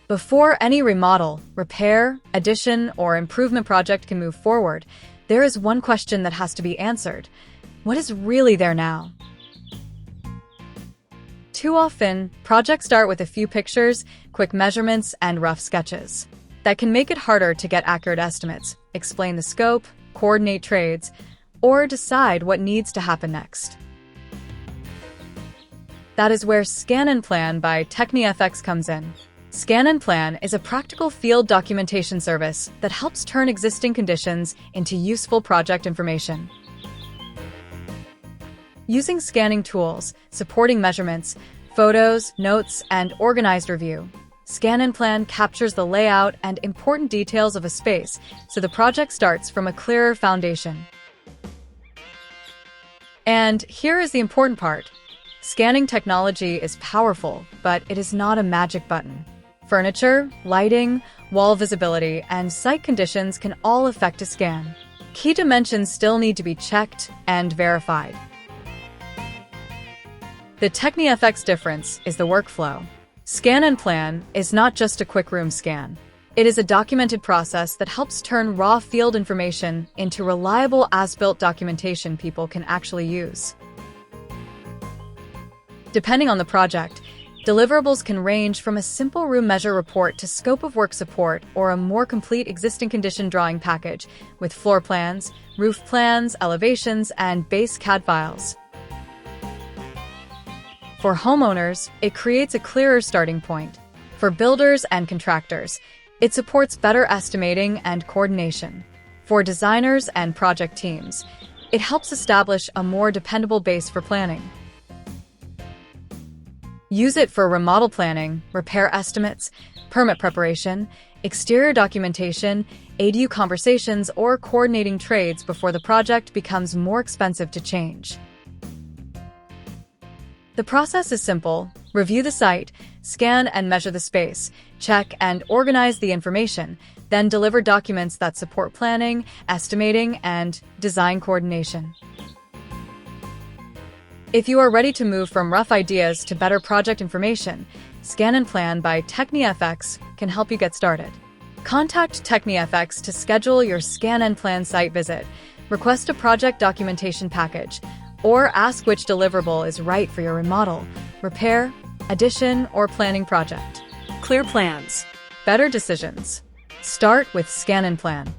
Before any remodel, repair, addition, or improvement project can move forward, there is one question that has to be answered. What is really there now? Too often, projects start with a few pictures, quick measurements, and rough sketches. That can make it harder to get accurate estimates, explain the scope, coordinate trades, or decide what needs to happen next. That is where Scan and Plan by TekneFX comes in. Scan and Plan is a practical field documentation service that helps turn existing conditions into useful project information. Using scanning tools, supporting measurements, photos, notes, and organized review, Scan and Plan captures the layout and important details of a space so the project starts from a clearer foundation. And here is the important part. Scanning technology is powerful, but it is not a magic button. Furniture, lighting, wall visibility, and site conditions can all affect a scan. Key dimensions still need to be checked and verified. The TekneFX difference is the workflow. Scan and Plan is not just a quick room scan. It is a documented process that helps turn raw field information into reliable as-built documentation people can actually use. Depending on the project, deliverables can range from a simple room measure report to scope of work support or a more complete existing condition drawing package with floor plans, roof plans, elevations, and base CAD files. For homeowners, it creates a clearer starting point. For builders and contractors, it supports better estimating and coordination. For designers and project teams, it helps establish a more dependable base for planning. Use it for remodel planning, repair estimates, permit preparation, exterior documentation, ADU conversations, or coordinating trades before the project becomes more expensive to change. The process is simple. Review the site, scan and measure the space, check and organize the information, then deliver documents that support planning, estimating, and design coordination. If you are ready to move from rough ideas to better project information, Scan and Plan by TekneFX can help you get started. Contact TekneFX to schedule your Scan and Plan site visit, request a project documentation package, or ask which deliverable is right for your remodel, repair, addition, or planning project. Clear plans. Better decisions. Start with Scan and Plan.